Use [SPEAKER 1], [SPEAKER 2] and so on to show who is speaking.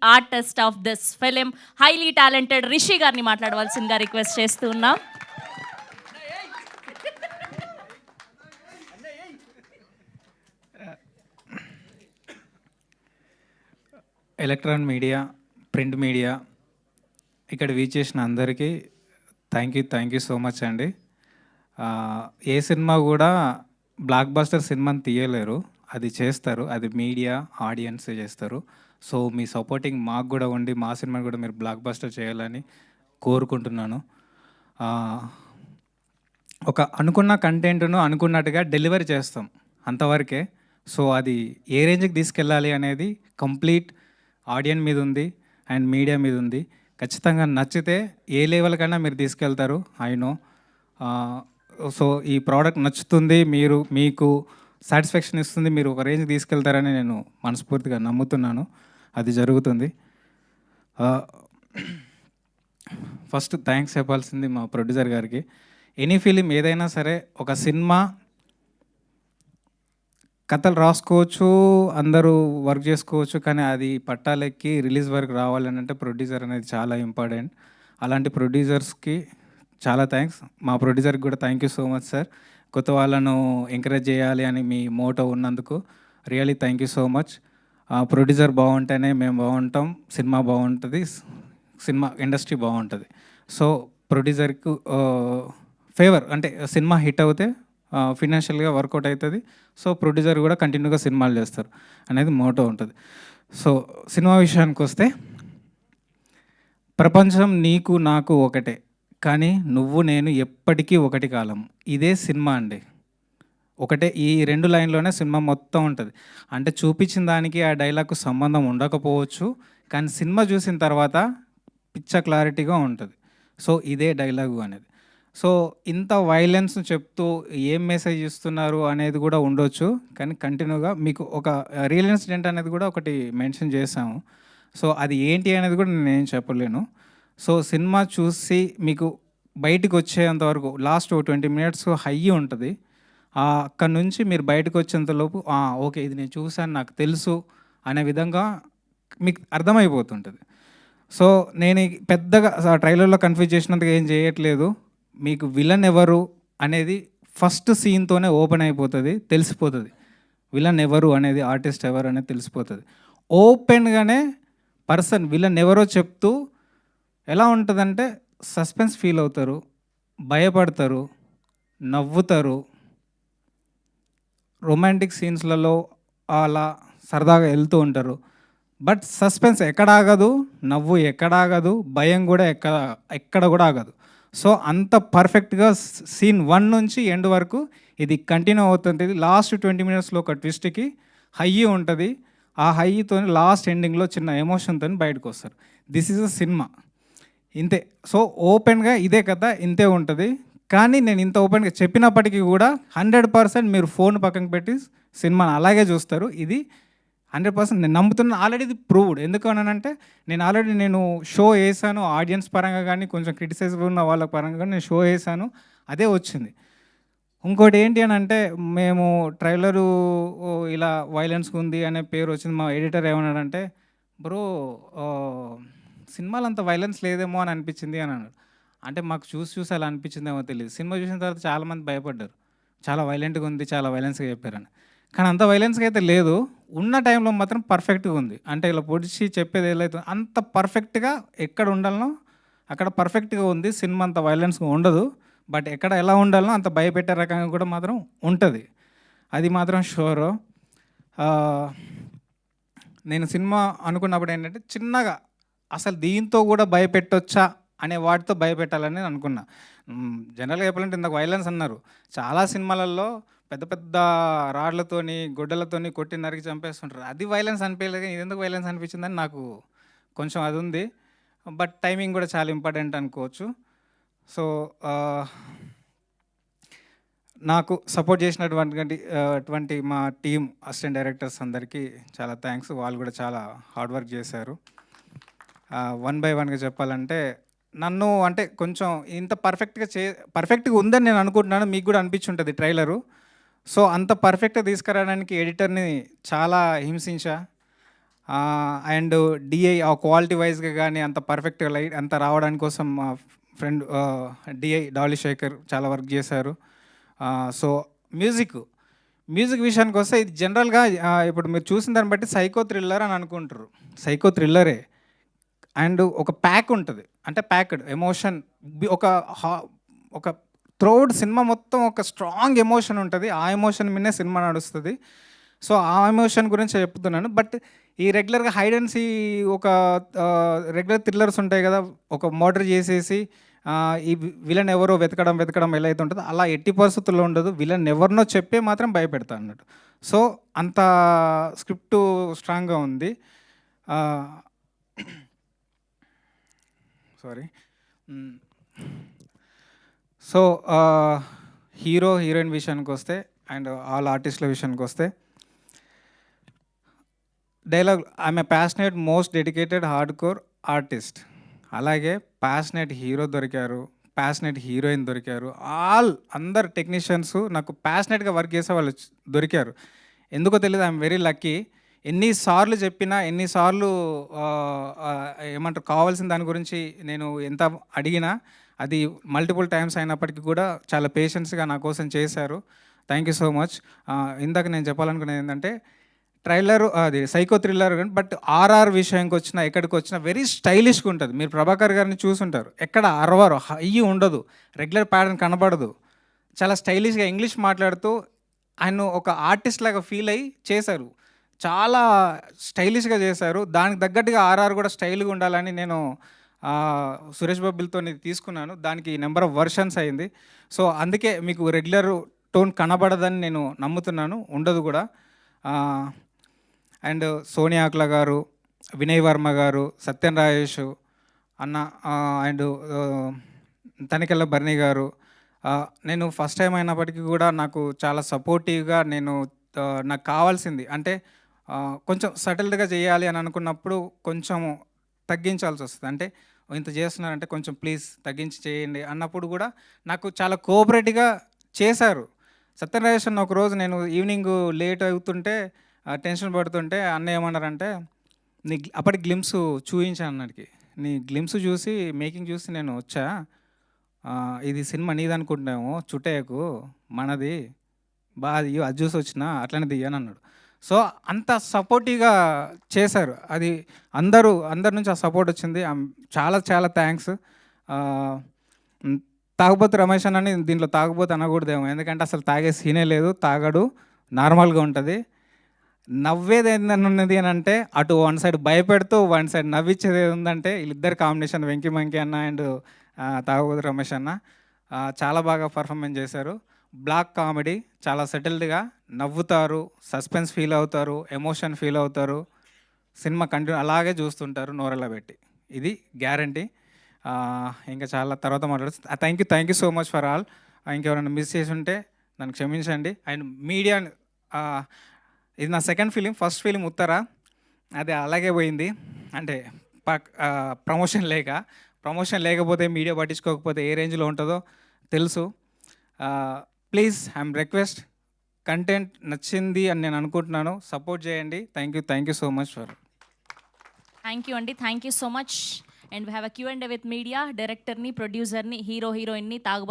[SPEAKER 1] Artist of this film highly talented Rishi గారిని మాట్లాడవలసిందిగా request చేస్తూ ఉన్నాం.
[SPEAKER 2] ఎలక్ట్రానిక్ మీడియా, ప్రింట్ మీడియా ఇక్కడ వీచేసిన అందరికీ థ్యాంక్ యూ సో మచ్ అండి. ఏ సినిమా కూడా బ్లాక్ బస్టర్ సినిమాని తీయలేరు, అది చేస్తారు, అది మీడియా ఆడియన్స్ చేస్తారు. సో మీ సపోర్టింగ్ మాకు కూడా ఉండి మా సినిమాని కూడా మీరు బ్లాక్ బస్టర్ చేయాలని కోరుకుంటున్నాను. ఒక అనుకున్న కంటెంట్ను అనుకున్నట్టుగా డెలివరీ చేస్తాం అంతవరకే. సో అది ఏ రేంజ్కి తీసుకెళ్ళాలి అనేది కంప్లీట్ ఆడియన్స్ మీద ఉంది అండ్ మీడియా మీద ఉంది. ఖచ్చితంగా నచ్చితే ఏ లెవెల్ కన్నా మీరు తీసుకెళ్తారు, ఐ నో. సో ఈ ప్రోడక్ట్ నచ్చుతుంది, మీకు సాటిస్ఫాక్షన్ ఇస్తుంది, మీరు ఒక రేంజ్కి తీసుకెళ్తారని నేను మనస్ఫూర్తిగా నమ్ముతున్నాను. అది జరుగుతుంది. ఫస్ట్ థ్యాంక్స్ చెప్పాల్సింది మా ప్రొడ్యూసర్ గారికి. ఎనీ ఫిలిం ఏదైనా సరే, ఒక సినిమా కథలు రాసుకోవచ్చు, అందరూ వర్క్ చేసుకోవచ్చు, కానీ అది పట్టాలెక్కి రిలీజ్ వరకు రావాలని అంటే ప్రొడ్యూసర్ అనేది చాలా ఇంపార్టెంట్. అలాంటి ప్రొడ్యూసర్స్కి చాలా థ్యాంక్స్. మా ప్రొడ్యూసర్కి కూడా thank you so much sir. కొత్త వాళ్ళను ఎంకరేజ్ చేయాలి అని మీ మోటో ఉన్నందుకు really thank you so much. Producer బాగుంటేనే మేము బాగుంటాం, సినిమా బాగుంటుంది, సినిమా ఇండస్ట్రీ బాగుంటుంది. సో ప్రొడ్యూసర్కు ఫేవర్ అంటే సినిమా హిట్ అవుతే ఫినాన్షియల్గా వర్కౌట్ అవుతుంది. సో ప్రొడ్యూసర్ కూడా కంటిన్యూగా సినిమాలు చేస్తారు అనేది మోటో ఉంటుంది. సో సినిమా విషయానికి వస్తే, ప్రపంచం నీకు నాకు ఒకటే, కానీ నువ్వు నేను ఎప్పటికీ ఒకటి కాలం. ఇదే సినిమా అండి. ఒకటే, ఈ 2 లైన్లోనే సినిమా మొత్తం ఉంటుంది. అంటే చూపించిన దానికి ఆ డైలాగ్కు సంబంధం ఉండకపోవచ్చు, కానీ సినిమా చూసిన తర్వాత పిచ్చ క్లారిటీగా ఉంటుంది. సో ఇదే డైలాగు అనేది. సో ఇంత వైలెన్స్ చెప్తూ ఏం మెసేజ్ ఇస్తున్నారు అనేది కూడా ఉండొచ్చు, కానీ కంటిన్యూగా మీకు ఒక రియల్ ఇన్సిడెంట్ అనేది కూడా ఒకటి మెన్షన్ చేసాము. సో అది ఏంటి అనేది కూడా నేను చెప్పలేను. సో సినిమా చూసి మీకు బయటకు వచ్చేంత వరకు లాస్ట్ 20 మినిట్స్ హై ఉంటుంది. అక్కడ నుంచి మీరు బయటకు వచ్చేంతలోపు ఓకే ఇది నేను చూసాను, నాకు తెలుసు అనే విధంగా మీకు అర్థమైపోతుంటుంది. సో నేను పెద్దగా ట్రైలర్లో కన్ఫ్యూజ్ చేసినందుకు ఏం చేయట్లేదు. మీకు విలన్ ఎవరు అనేది ఫస్ట్ సీన్తోనే ఓపెన్ అయిపోతుంది, తెలిసిపోతుంది. విలన్ ఎవరు అనేది, ఆర్టిస్ట్ ఎవరు అనేది తెలిసిపోతుంది. ఓపెన్గానే విలన్ ఎవరో చెప్తూ ఎలా ఉంటుందంటే సస్పెన్స్ ఫీల్ అవుతారు, భయపడతారు, నవ్వుతారు, రొమాంటిక్ సీన్స్లలో అలా సరదాగా వెళ్తూ ఉంటారు. బట్ సస్పెన్స్ ఎక్కడ ఆగదు, నవ్వు ఎక్కడ ఆగదు, భయం కూడా ఎక్కడ కూడా ఆగదు. సో అంత పర్ఫెక్ట్గా సీన్ 1 నుంచి ఎండ్ వరకు ఇది కంటిన్యూ అవుతుంటుంది. లాస్ట్ 20 మినిట్స్లో ఒక ట్విస్ట్కి హై ఉంటుంది. ఆ హైతో లాస్ట్ ఎండింగ్లో చిన్న ఎమోషన్తో బయటకు వస్తారు. దిస్ ఈజ్ అ సినిమా, ఇంతే. సో ఓపెన్గా ఇదే కథ, ఇంతే ఉంటుంది. కానీ నేను ఇంత ఓపెన్గా చెప్పినప్పటికీ కూడా 100% మీరు ఫోన్ పక్కన పెట్టి సినిమాని అలాగే చూస్తారు. ఇది 100% నేను నమ్ముతున్నా. ఆల్రెడీ ఇది ప్రూవ్డ్. ఎందుకనంటే నేను షో వేసాను, ఆడియన్స్ పరంగా కానీ కొంచెం క్రిటిసైజ్ ఉన్న వాళ్ళ పరంగా కానీ నేను షో వేసాను, అదే వచ్చింది. ఇంకోటి ఏంటి అని అంటే, మేము ట్రైలరు ఇలా వైలెన్స్ ఉంది అనే పేరు వచ్చింది. మా ఎడిటర్ ఏమన్నాడంటే, బ్రో సినిమాలో అంత వైలెన్స్ లేదేమో అని అనిపించింది అని అన్నాడు. అంటే మాకు చూసి అలా అనిపించిందేమో తెలియదు. సినిమా చూసిన తర్వాత చాలామంది భయపడ్డారు, చాలా వైలెంట్గా ఉంది, చాలా వైలెన్స్గా చెప్పారని. కానీ అంత వైలెన్స్గా అయితే లేదు, ఉన్న టైంలో మాత్రం పర్ఫెక్ట్గా ఉంది. అంటే ఇలా పొడిచి చెప్పేది ఏదైతే అంత పర్ఫెక్ట్గా ఎక్కడ ఉండాలనో అక్కడ పర్ఫెక్ట్గా ఉంది. సినిమా అంత వైలెన్స్గా ఉండదు, బట్ ఎక్కడ ఎలా ఉండాలనో అంత భయపెట్టే రకంగా కూడా మాత్రం ఉంటుంది. అది మాత్రం షూరు. నేను సినిమా అనుకున్నప్పుడు ఏంటంటే చిన్నగా అసలు దీంతో కూడా భయపెట్టొచ్చా అనే వాటితో భయపెట్టాలని నేను అనుకున్నా. జనరల్గా చెప్పాలంటే ఇందాక వైలెన్స్ అన్నారు, చాలా సినిమాలలో పెద్ద పెద్ద రాడ్లతోని గొడ్డలతోని కొట్టి నరికి చంపేస్తుంటారు. అది వైలెన్స్ అనిపించలేదు, ఇది ఎందుకు వైలెన్స్ అనిపించిందని నాకు కొంచెం అది ఉంది. బట్ టైమింగ్ కూడా చాలా ఇంపార్టెంట్ అనుకోవచ్చు. సో నాకు సపోర్ట్ చేసినటువంటి మా టీం అసిస్టెంట్ డైరెక్టర్స్ అందరికీ చాలా థ్యాంక్స్. వాళ్ళు కూడా చాలా హార్డ్ వర్క్ చేశారు. 1 by 1గా చెప్పాలంటే, నన్ను అంటే కొంచెం ఇంత పర్ఫెక్ట్గా ఉందని నేను అనుకుంటున్నాను. మీకు కూడా అనిపించుంటుంది ట్రైలరు. సో అంత పర్ఫెక్ట్గా తీసుకురావడానికి ఎడిటర్ని చాలా హింసించా. అండ్ డిఐ ఆ క్వాలిటీ వైజ్గా కానీ అంత పర్ఫెక్ట్గా లైట్ అంత రావడానికి కోసం మా ఫ్రెండ్ డిఐ డాలీ శేఖర్ చాలా వర్క్ చేశారు. సో మ్యూజిక్ విషయానికి వస్తే ఇది జనరల్గా ఇప్పుడు మీరు చూసిన దాన్ని బట్టి సైకో థ్రిల్లర్ అని అనుకుంటారు. సైకో థ్రిల్లరే అండ్ ఒక ప్యాక్ ఉంటుంది, అంటే ప్యాక్డ్ ఎమోషన్, ఒక త్రోడ్ సినిమా మొత్తం ఒక స్ట్రాంగ్ ఎమోషన్ ఉంటుంది. ఆ ఎమోషన్ మీదే సినిమా నడుస్తుంది. సో ఆ ఎమోషన్ గురించి చెప్తున్నాను. బట్ ఈ రెగ్యులర్గా హైడ్ అండ్ సీ ఒక రెగ్యులర్ థ్రిల్లర్స్ ఉంటాయి కదా, ఒక మర్డర్ చేసేసి ఈ విలన్ ఎవరో వెతకడం ఎలా అయితే ఉంటుందో అలా ఎట్టి పరిస్థితుల్లో ఉండదు. విలన్ ఎవరినో చెప్పే మాత్రం భయపెడతా అన్నట్టు. సో అంత స్క్రిప్ట్ స్ట్రాంగ్గా ఉంది. సారీ. సో హీరో హీరోయిన్ విషయానికి వస్తే అండ్ ఆల్ ఆర్టిస్టుల విషయానికి వస్తే dialogue I'm a passionate most dedicated hard core artist. అలాగే ప్యాషనేట్ హీరో దొరికారు, ప్యాషనేట్ హీరోయిన్ దొరికారు, అందరు టెక్నీషియన్స్ నాకు ప్యాషనేట్గా వర్క్ చేసే వాళ్ళు దొరికారు. ఎందుకో తెలియదు, ఐఎమ్ వెరీ లక్కీ. ఎన్నిసార్లు చెప్పినా, ఎన్నిసార్లు ఏమంటారు కావాల్సిన దాని గురించి నేను ఎంత అడిగినా అది మల్టిపుల్ టైమ్స్ అయినప్పటికీ కూడా చాలా పేషెన్స్గా నా కోసం చేశారు. Thank you so much. ఇందాక నేను చెప్పాలనుకునేది ఏంటంటే ట్రైలర్ అది సైకో థ్రిల్లర్, బట్ ఆర్ఆర్ విషయానికి వచ్చినా ఎక్కడికి వచ్చినా వెరీ స్టైలిష్గా ఉంటుంది. మీరు ప్రభాకర్ గారిని చూసుంటారు, ఎక్కడ అరవరు, హై ఉండదు, రెగ్యులర్ ప్యాటర్న్ కనబడదు, చాలా స్టైలిష్గా ఇంగ్లీష్ మాట్లాడుతూ ఆయన ఒక ఆర్టిస్ట్ లాగా ఫీల్ అయ్యి చేశారు. చాలా స్టైలిష్గా చేశారు. దానికి తగ్గట్టుగా ఆర్ఆర్ కూడా స్టైల్గా ఉండాలని నేను సురేష్ బాబులతో తీసుకున్నాను. దానికి నెంబర్ ఆఫ్ వర్షన్స్ అయింది. సో అందుకే మీకు రెగ్యులర్ టోన్ కనబడదని నేను నమ్ముతున్నాను, ఉండదు కూడా. అండ్ సోనియా అక్లా గారు, వినయ్ వర్మ గారు, సత్యన్ రాజేష్ అన్న అండ్ తనికెళ్ళ బర్ని గారు, నేను ఫస్ట్ టైం అయినప్పటికీ కూడా నాకు చాలా సపోర్టివ్గా నాకు కావాల్సింది అంటే కొంచెం సటిల్డ్గా చేయాలి అని అనుకున్నప్పుడు కొంచెం తగ్గించాల్సి వస్తుంది. అంటే ఇంత చేస్తున్నారంటే కొంచెం ప్లీజ్ తగ్గించి చేయండి అన్నప్పుడు కూడా నాకు చాలా కోఆపరేటివ్గా చేశారు. సత్యనారాయణ అన్న ఒకరోజు నేను ఈవినింగ్ లేట్ అవుతుంటే టెన్షన్ పడుతుంటే అన్న ఏమన్నారంటే అప్పటికి గ్లిమ్స్ చూపించాను అన్నకి. నీ గ్లిమ్స్ చూసి మేకింగ్ చూసి నేను వచ్చా, ఇది సినిమా నీది అనుకుంటున్నాము, చుట్టేయకు మనది బాగా అది చూసి వచ్చినా అట్లనే దియ్యని అన్నాడు. సో అంత సపోర్టివ్గా చేశారు. అది అందరి నుంచి ఆ సపోర్ట్ వచ్చింది. చాలా చాలా థ్యాంక్స్. తాగుబోతు రమేష్ అన్నని దీంట్లో తాగుబోతు అనకూడదేమో, ఎందుకంటే అసలు తాగే సీనే లేదు, తాగడు, నార్మల్గా ఉంటుంది. నవ్వేది ఏందన్నది అని అంటే అటు వన్ సైడ్ భయపెడుతూ వన్ సైడ్ నవ్వించేది ఉందంటే వీళ్ళిద్దరు కాంబినేషన్ వెంకీ మంకీ అన్న అండ్ తాగుబోతు రమేష్ అన్న చాలా బాగా పర్ఫార్మెన్స్ చేశారు. బ్లాక్ కామెడీ చాలా సెటిల్డ్గా నవ్వుతారు, సస్పెన్స్ ఫీల్ అవుతారు, ఎమోషన్ ఫీల్ అవుతారు, సినిమా కంటిన్యూ అలాగే చూస్తుంటారు నోరెలా పెట్టి. ఇది గ్యారంటీ. ఇంకా చాలా తర్వాత మాట్లాడుతుంది. Thank you so much for all. ఇంకెవరైనా మిస్ చేసి ఉంటే నన్ను క్షమించండి. అండ్ మీడియా, ఇది నా సెకండ్ ఫిలిం. ఫస్ట్ ఫిలిం ఉత్తర, అది అలాగే పోయింది. అంటే ప్రమోషన్ లేకపోతే మీడియా పట్టించుకోకపోతే ఏ రేంజ్లో ఉంటుందో తెలుసు. ప్లీజ్ ఐఎమ్ రిక్వెస్ట్, కంటెంట్ నచ్చింది అని నేను అనుకుంటున్నాను, సపోర్ట్ చేయండి. Thank you so much for.
[SPEAKER 1] Thank you అండి, thank you so much. And we have a Q&A with media. డైరెక్టర్ని, ప్రొడ్యూసర్ని, హీరోయిన్ని, తాగుబోతు